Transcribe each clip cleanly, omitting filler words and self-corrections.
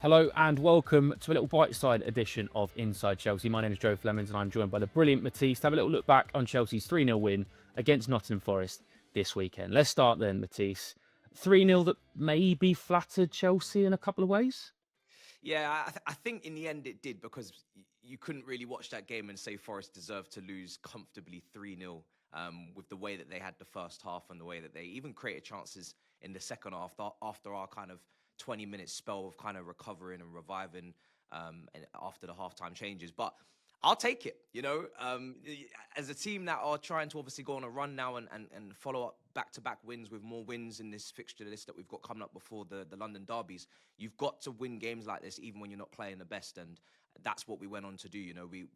Hello and welcome to a little bite-sized edition of Inside Chelsea. My name is Joe Flemons and I'm joined by the brilliant Matisse to have a little look back on Chelsea's 3-0 win against Nottingham Forest this weekend. Let's start then, Matisse. 3-0 that maybe flattered Chelsea in a couple of ways? Yeah, I think in the end it did because you couldn't really watch that game and say Forest deserved to lose comfortably 3-0 with the way that they had the first half and the way that they even created chances in the second half after our kind of 20-minute spell of kind of recovering and reviving and after the halftime changes. But I'll take it, as a team that are trying to obviously go on a run now and follow up back-to-back wins with more wins in this fixture list that we've got coming up before the London derbies. You've got to win games like this even when you're not playing the best, and that's what we went on to do. We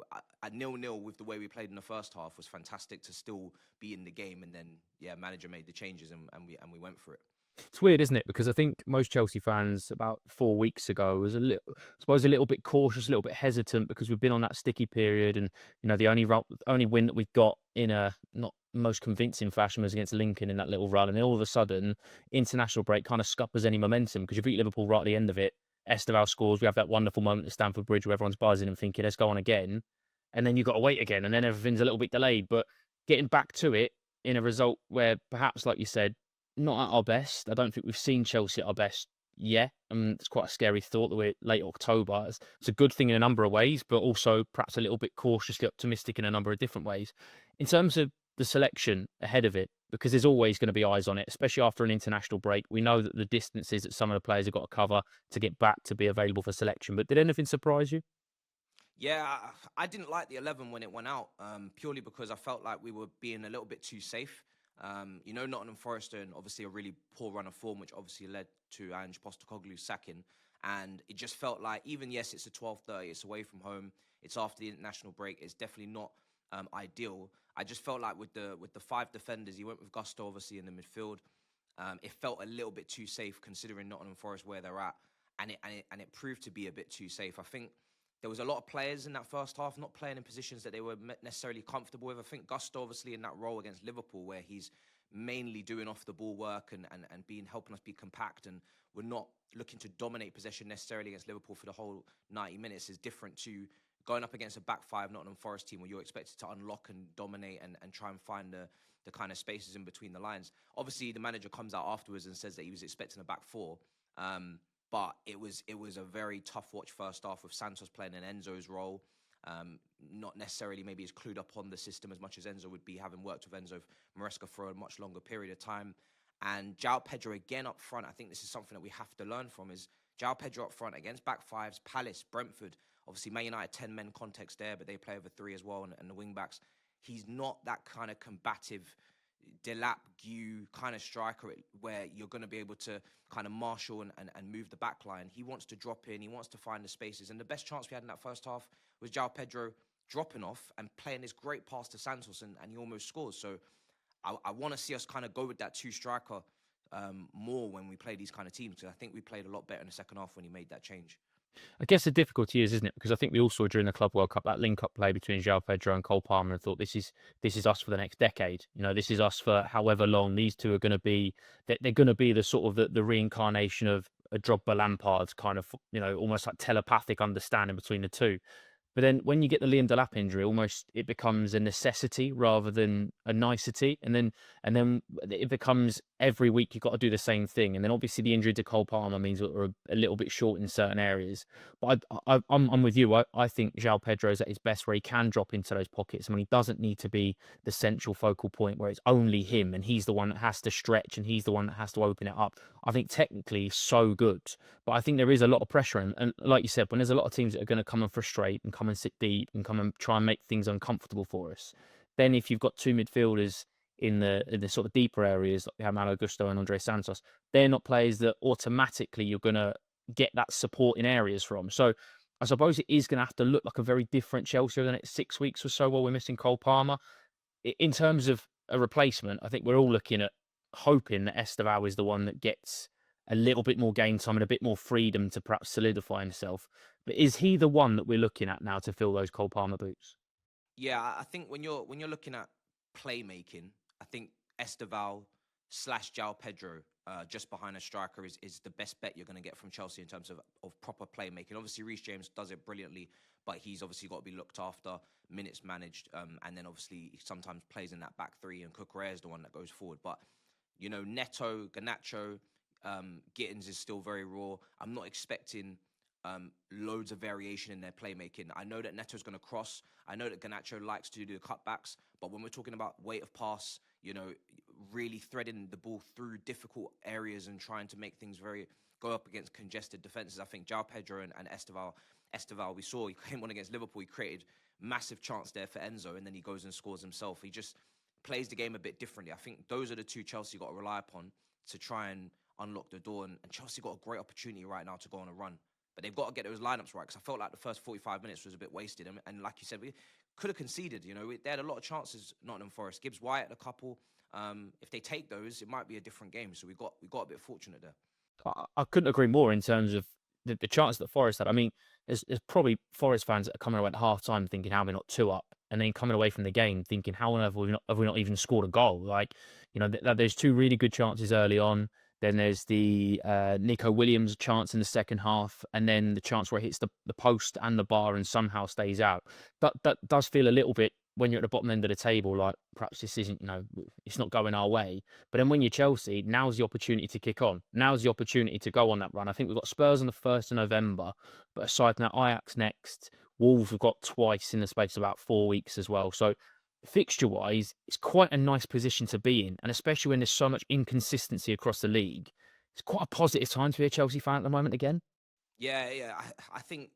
at 0-0 with the way we played in the first half was fantastic to still be in the game, and then manager made the changes and we went for it. It's weird, isn't it? Because I think most Chelsea fans about 4 weeks ago was a little bit cautious, a little bit hesitant because we've been on that sticky period, and the only win that we've got in a not most convincing fashion was against Lincoln in that little run, and then all of a sudden, international break kind of scuppers any momentum because you beat Liverpool right at the end of it. Esteval scores. We have that wonderful moment at Stamford Bridge where everyone's buzzing and thinking, "Let's go on again," and then you've got to wait again, and then everything's a little bit delayed. But getting back to it in a result where perhaps, like you said, not at our best. I don't think we've seen Chelsea at our best yet. It's quite a scary thought that we're late October. It's a good thing in a number of ways, but also perhaps a little bit cautiously optimistic in a number of different ways. In terms of the selection ahead of it, because there's always going to be eyes on it, especially after an international break. We know that the distances that some of the players have got to cover to get back to be available for selection. But did anything surprise you? Yeah, I didn't like the 11 when it went out, purely because I felt like we were being a little bit too safe. Nottingham Forest are in obviously a really poor run of form, which obviously led to Ange Postecoglou's sacking. And it just felt like, even yes, it's a 12:30, it's away from home, it's after the international break, it's definitely not ideal. I just felt like with the five defenders, he went with Gusto obviously in the midfield. It felt a little bit too safe considering Nottingham Forest where they're at, and it proved to be a bit too safe. I think there was a lot of players in that first half not playing in positions that they were necessarily comfortable with. I think Gusto, obviously, in that role against Liverpool, where he's mainly doing off the ball work and being helping us be compact, and we're not looking to dominate possession necessarily against Liverpool for the whole 90 minutes, is different to going up against a back five Nottingham Forest team where you're expected to unlock and dominate and try and find the kind of spaces in between the lines. Obviously, the manager comes out afterwards and says that he was expecting a back four. But it was a very tough watch first half with Santos playing in Enzo's role. Not necessarily maybe as clued up on the system as much as Enzo would be, having worked with Enzo Maresca for a much longer period of time. And João Pedro again up front. I think this is something that we have to learn from, is João Pedro up front against back fives, Palace, Brentford. Obviously, Man United 10-men context there, but they play over three as well, and the wing backs. He's not that kind of combative Delap Gue kind of striker where you're going to be able to kind of marshal and move the back line. He wants to drop in, he wants to find the spaces. And the best chance we had in that first half was João Pedro dropping off and playing this great pass to Santos, and he almost scores. So I want to see us kind of go with that two-striker more when we play these kind of teams, because I think we played a lot better in the second half when he made that change. I guess the difficulty is, isn't it? Because I think we all saw during the Club World Cup that link-up play between João Pedro and Cole Palmer, and thought this is us for the next decade. This is us for however long. These two are going to be they're going to be the sort of the reincarnation of a Drogba Lampard kind of almost like telepathic understanding between the two. But then when you get the Liam Delap injury, almost it becomes a necessity rather than a nicety. And then it becomes every week you've got to do the same thing. And then obviously the injury to Cole Palmer means that we're a little bit short in certain areas. But I'm with you. I think João Pedro is at his best where he can drop into those pockets, and when he doesn't need to be the central focal point where it's only him and he's the one that has to stretch and he's the one that has to open it up. I think technically he's so good. But I think there is a lot of pressure. And like you said, when there's a lot of teams that are going to come and frustrate and come and sit deep and come and try and make things uncomfortable for us, then if you've got two midfielders in the sort of deeper areas, like we have Malo Gusto and Andre Santos, they're not players that automatically you're going to get that support in areas from. So I suppose it is going to have to look like a very different Chelsea over the next 6 weeks or so while we're missing Cole Palmer. In terms of a replacement, I think we're all looking at hoping that Esteval is the one that gets a little bit more game time and a bit more freedom to perhaps solidify himself. But is he the one that we're looking at now to fill those Cole Palmer boots? Yeah, I think when you're looking at playmaking, I think Esteval slash João Pedro just behind a striker is the best bet you're going to get from Chelsea in terms of proper playmaking. Obviously, Reece James does it brilliantly, but he's obviously got to be looked after, minutes managed, and then obviously he sometimes plays in that back three, and Cucurella is the one that goes forward. But, Neto, Garnacho, Gittins is still very raw. I'm not expecting loads of variation in their playmaking. I know that Neto's going to cross. I know that Garnacho likes to do the cutbacks, but when we're talking about weight of pass, really threading the ball through difficult areas and trying to make things go up against congested defenses. I think João Pedro and Esteval, we saw he came on against Liverpool. He created massive chance there for Enzo, and then he goes and scores himself. He just plays the game a bit differently. I think those are the two Chelsea got to rely upon to try and unlock the door. And Chelsea got a great opportunity right now to go on a run. But they've got to get those lineups right, because I felt like the first 45 minutes was a bit wasted. And like you said, we could have conceded. They had a lot of chances, Nottingham Forest. Gibbs White, a couple. If they take those, it might be a different game. So we got a bit fortunate there. I couldn't agree more in terms of the chance that Forest had. I mean, there's probably Forest fans that are coming away at half time thinking, how are we not 2 up? And then coming away from the game thinking, how on earth have we not even scored a goal? Like, there's 2 really good chances early on. Then there's the Nico Williams chance in the second half, and then the chance where it hits the post and the bar and somehow stays out. That does feel a little bit, when you're at the bottom end of the table, like perhaps this isn't, it's not going our way. But then when you're Chelsea, now's the opportunity to kick on. Now's the opportunity to go on that run. I think we've got Spurs on the 1st of November, but aside from that, Ajax next. Wolves we've got twice in the space of about 4 weeks as well. So fixture-wise, it's quite a nice position to be in, and especially when there's so much inconsistency across the league. It's quite a positive time to be a Chelsea fan at the moment again. Yeah. I think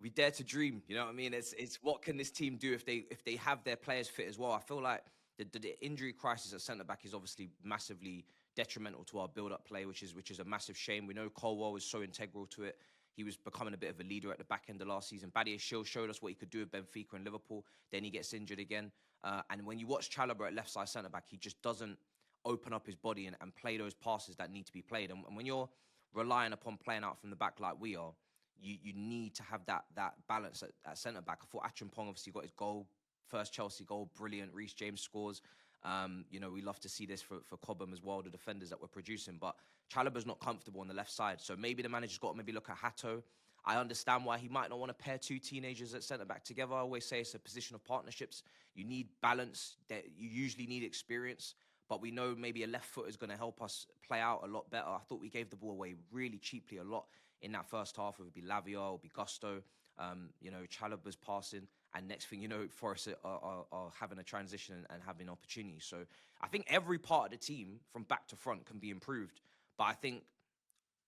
we dare to dream. You know what I mean? It's what can this team do if they have their players fit as well. I feel like the injury crisis at centre back is obviously massively detrimental to our build-up play, which is a massive shame. We know Colwell was so integral to it. He was becoming a bit of a leader at the back end of last season. Badia Shield showed us what he could do with Benfica and Liverpool. Then he gets injured again. And when you watch Chalobah at left side centre back, he just doesn't open up his body and play those passes that need to be played. And when you're relying upon playing out from the back like we are, you need to have that balance at centre back. I thought Achampong obviously got his goal, first Chelsea goal, brilliant. Reece James scores. We love to see this for Cobham as well, the defenders that we're producing. But Chalobah's not comfortable on the left side. So maybe the manager's got to maybe look at Hato. I understand why he might not want to pair 2 teenagers at centre-back together. I always say it's a position of partnerships. You need balance. You usually need experience. But we know maybe a left foot is going to help us play out a lot better. I thought we gave the ball away really cheaply a lot in that first half. It would be Lavia, it would be Gusto. Chalobah's passing. And next thing you know, Forest are having a transition and having opportunities. So I think every part of the team, from back to front, can be improved. But I think,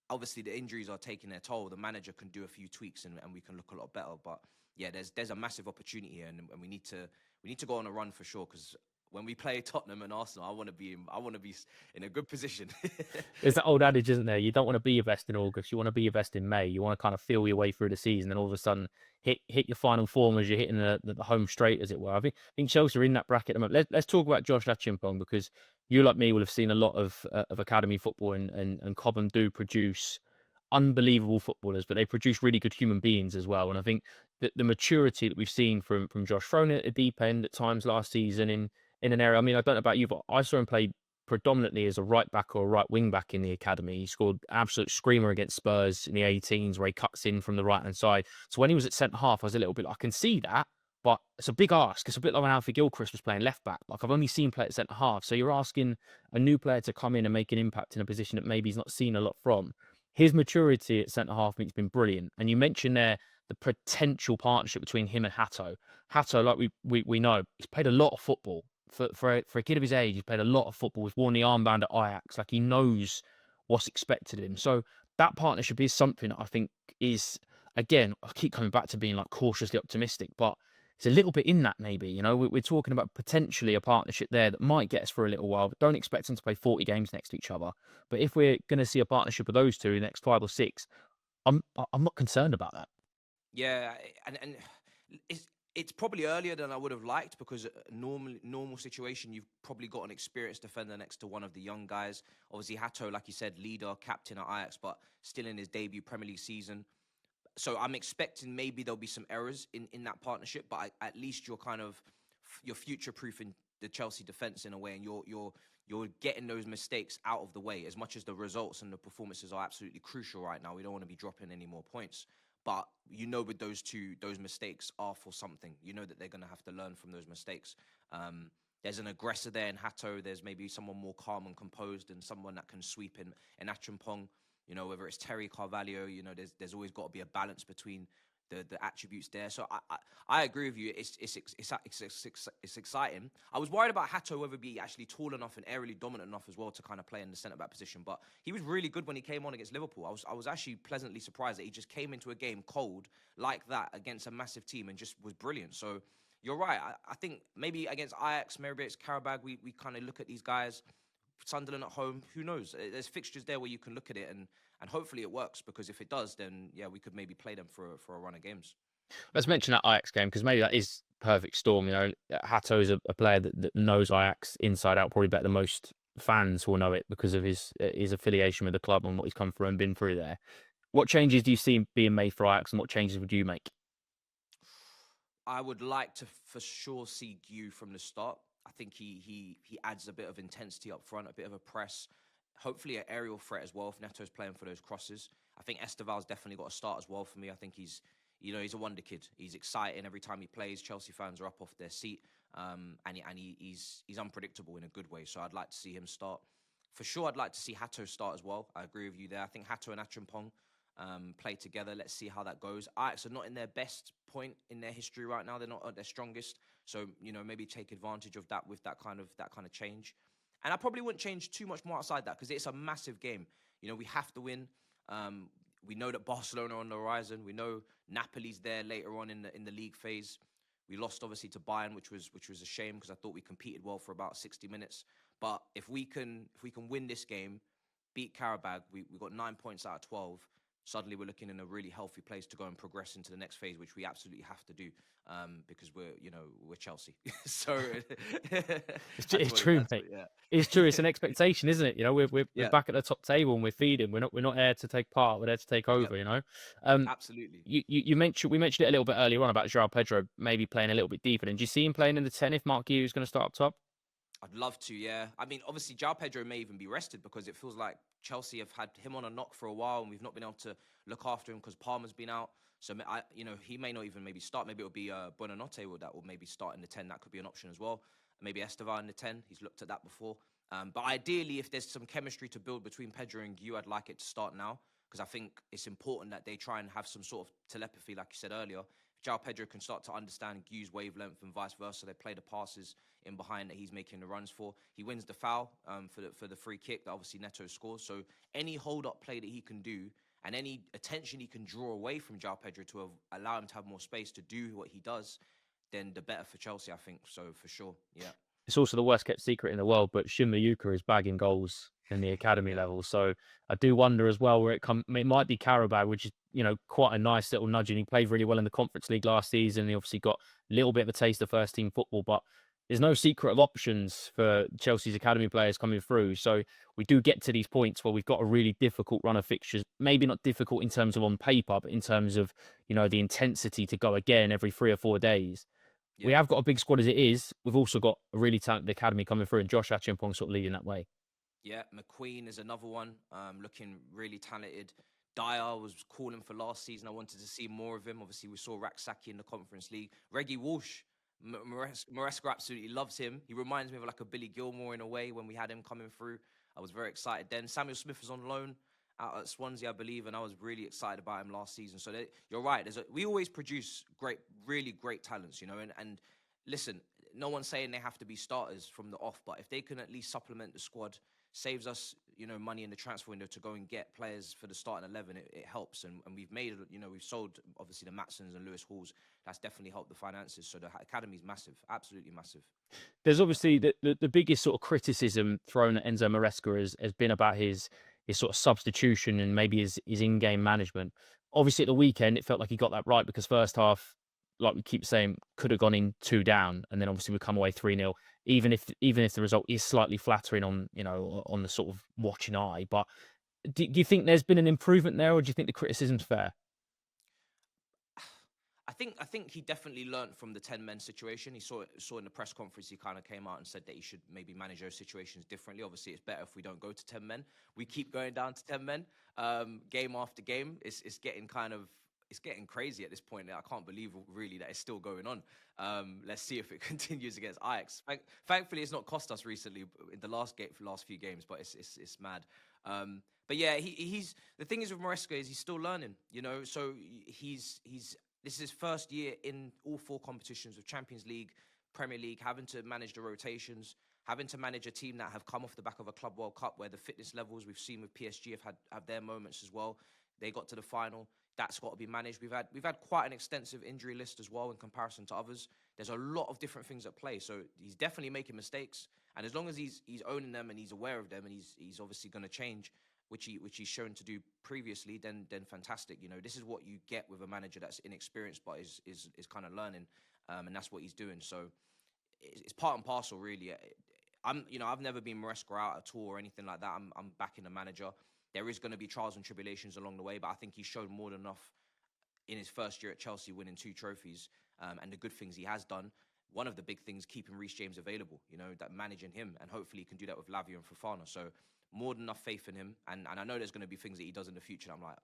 obviously, the injuries are taking their toll. The manager can do a few tweaks and we can look a lot better. But yeah, there's a massive opportunity here, and we need to go on a run for sure, because when we play Tottenham and Arsenal, I want to be in a good position. There's that old adage, isn't there? You don't want to be your best in August. You want to be your best in May. You want to kind of feel your way through the season, and all of a sudden hit your final form as you're hitting the home straight, as it were. I think Chelsea are in that bracket at the moment. Let's talk about Josh Achimpong, because you, like me, will have seen a lot of academy football, and Cobham do produce unbelievable footballers, but they produce really good human beings as well. And I think that the maturity that we've seen from Josh, thrown at a deep end at times last season in an area. I mean, I don't know about you, but I saw him play predominantly as a right back or a right wing back in the academy. He scored an absolute screamer against Spurs in the 18s, where he cuts in from the right hand side. So when he was at centre half, I was a little bit like, I can see that, but it's a big ask. It's a bit like when Alfie Gilchrist was playing left back. Like, I've only seen play at centre half. So you're asking a new player to come in and make an impact in a position that maybe he's not seen a lot from. His maturity at centre half, I think, has been brilliant. And you mentioned there the potential partnership between him and Hato. Hato, like we know, he's played a lot of football. For a kid of his age, he's played a lot of football. He's worn the armband at Ajax. Like, he knows what's expected of him. So that partnership is something that I think is, again, I keep coming back to being like cautiously optimistic, but it's a little bit in that maybe. We're talking about potentially a partnership there that might get us for a little while. But don't expect them to play 40 games next to each other. But if we're going to see a partnership of those two in the next 5 or 6, I'm not concerned about that. Yeah, and it's probably earlier than I would have liked, because normal situation, you've probably got an experienced defender next to one of the young guys. Obviously, Hato, like you said, leader, captain at Ajax, but still in his debut Premier League season. So I'm expecting maybe there'll be some errors in that partnership, but at least you're future-proofing the Chelsea defence in a way, and you're you're getting those mistakes out of the way. As much as the results and the performances are absolutely crucial right now, we don't want to be dropping any more points. But with those mistakes are for something. You know that they're going to have to learn from those mistakes. There's an aggressor there in Hato. There's maybe someone more calm and composed and someone that can sweep in Achampong. Whether it's Terry Carvalho, there's always got to be a balance between the attributes there. So I agree with you. It's exciting. I was worried about Hato whether be actually tall enough and aerially dominant enough as well to kind of play in the centre back position. But he was really good when he came on against Liverpool. I was actually pleasantly surprised that he just came into a game cold like that against a massive team and just was brilliant. So you're right. I think maybe against Ajax, maybe it's Karabag, we kind of look at these guys. Sunderland at home, who knows? There's fixtures there where you can look at it and hopefully it works, because if it does, then yeah, we could maybe play them for a run of games. Let's mention that Ajax game because maybe that is perfect storm. Hato is a player that knows Ajax inside out probably better than most fans will know it because of his affiliation with the club and what he's come through and been through there. What changes do you see being made for Ajax, and what changes would you make? I would like to for sure see Gu from the start. I think he adds a bit of intensity up front, a bit of a press, hopefully an aerial threat as well if Neto's playing for those crosses. I think Esteval's definitely got to start as well for me. I think he's a wonder kid. He's exciting every time he plays. Chelsea fans are up off their seat, and he's unpredictable in a good way. So I'd like to see him start. For sure, I'd like to see Hato start as well. I agree with you there. I think Hato and Achampong play together. Let's see how that goes. Ajax are not in their best point in their history right now. They're not at their strongest. So maybe take advantage of that with that kind of change. And I probably wouldn't change too much more outside that because it's a massive game. We have to win. We know that Barcelona are on the horizon. We know Napoli's there later on in the league phase. We lost obviously to Bayern, which was a shame because I thought we competed well for about 60 minutes. But if we can win this game, beat Karabag, we got 9 points out of 12. Suddenly we're looking in a really healthy place to go and progress into the next phase, which we absolutely have to do because we're Chelsea. So It's true, mate. Yeah. It's true. It's an expectation, isn't it? We're Yeah. back at the top table and we're feeding. We're not there to take part. We're there to take over. Absolutely. We mentioned it a little bit earlier on about João Pedro maybe playing a little bit deeper. And do you see him playing in the 10 if Mark Hughes is going to start up top? I'd love to, yeah. I mean, obviously, João Pedro may even be rested because it feels like Chelsea have had him on a knock for a while and we've not been able to look after him because Palmer's been out. So, he may not even maybe start. Maybe it'll be Buonanotte that will maybe start in the 10. That could be an option as well. Maybe Esteval in the 10. He's looked at that before. But ideally, if there's some chemistry to build between Pedro and Gu, I'd like it to start now because I think it's important that they try and have some sort of telepathy, like you said earlier. João Pedro can start to understand Gu's wavelength and vice versa. They play the passes in behind that he's making the runs for. He wins the foul for the free kick that obviously Neto scores. So any hold-up play that he can do and any attention he can draw away from João Pedro to allow him to have more space to do what he does, then the better for Chelsea, I think. So for sure, yeah. It's also the worst kept secret in the world, but Shinma Yuka is bagging goals in the academy level. So I do wonder as well where it might be Karabag, which is, quite a nice little nudging. He played really well in the Conference League last season. He obviously got a little bit of a taste of first team football, but there's no secret of options for Chelsea's academy players coming through. So we do get to these points where we've got a really difficult run of fixtures. Maybe not difficult in terms of on paper, but in terms of, the intensity to go again every 3 or 4 days. We have got a big squad as it is. We've also got a really talented academy coming through, and Josh Achampong sort of leading that way. Yeah, McQueen is another one, looking really talented. Dyer was calling for last season. I wanted to see more of him. Obviously, we saw Raksaki in the Conference League. Reggie Walsh, Maresca absolutely loves him. He reminds me of like a Billy Gilmore in a way when we had him coming through. I was very excited then. Samuel Smith was on loan out at Swansea, I believe, and I was really excited about him last season. So you're right. We always produce really great talents, and listen, no one's saying they have to be starters from the off, but if they can at least supplement the squad, saves us, money in the transfer window to go and get players for the starting 11, it helps. And we've made, we've sold, obviously, the Matsons and Lewis Halls. That's definitely helped the finances. So the academy's massive, absolutely massive. There's obviously the biggest sort of criticism thrown at Enzo Maresca has been about his sort of substitution and maybe his in-game management. Obviously, at the weekend, it felt like he got that right because first half, like we keep saying, could have gone in 2 down, and then obviously we come away 3-0. Even if the result is slightly flattering on on the sort of watching eye, but do you think there's been an improvement there, or do you think the criticism's fair? I think he definitely learnt from the 10 men situation. He saw in the press conference, he kind of came out and said that he should maybe manage those situations differently. Obviously, it's better if we don't go to 10 men. We keep going down to 10 men, game after game. It's getting it's getting crazy at this point. I can't believe really that it's still going on. Let's see if it continues against Ajax. Thankfully, it's not cost us recently in the last few games, but it's mad. But yeah, he's the thing is with Maresca is he's still learning, you know. So he's this is his first year in all 4 competitions of Champions League, Premier League, having to manage the rotations, having to manage a team that have come off the back of a Club World Cup where the fitness levels we've seen with PSG have their moments as well. They got to the final. That's got to be managed. We've had quite an extensive injury list as well in comparison to others. There's a lot of different things at play. So he's definitely making mistakes. And as long as he's owning them and he's aware of them and he's obviously going to change, which he's shown to do previously, then fantastic. You know, this is what you get with a manager that's inexperienced but is kind of learning, and that's what he's doing. So it's part and parcel, really. I've never been Maresca out at all or anything like that. I'm backing the manager. There is going to be trials and tribulations along the way, but I think he's shown more than enough in his first year at Chelsea, winning 2 trophies, and the good things he has done. One of the big things, keeping Reece James available, you know, that managing him, and hopefully he can do that with Lavia and Fofana. So more than enough faith in him, and I know there's going to be things that he does in the future. I'm like,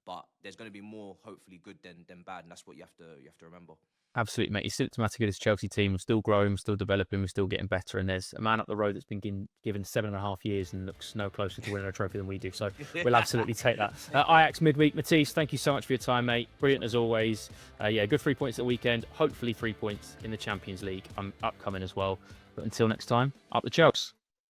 but there's going to be more, hopefully, good than bad, and that's what you have to remember. Absolutely, mate. He's symptomatic of this Chelsea team. We're still growing, we're still developing, we're still getting better. And there's a man up the road that's been given 7.5 years and looks no closer to winning a trophy than we do. So we'll absolutely take that. Ajax midweek. Matisse, thank you so much for your time, mate. Brilliant as always. Good 3 points at the weekend. Hopefully 3 points in the Champions League upcoming as well. But until next time, up the Chelsea.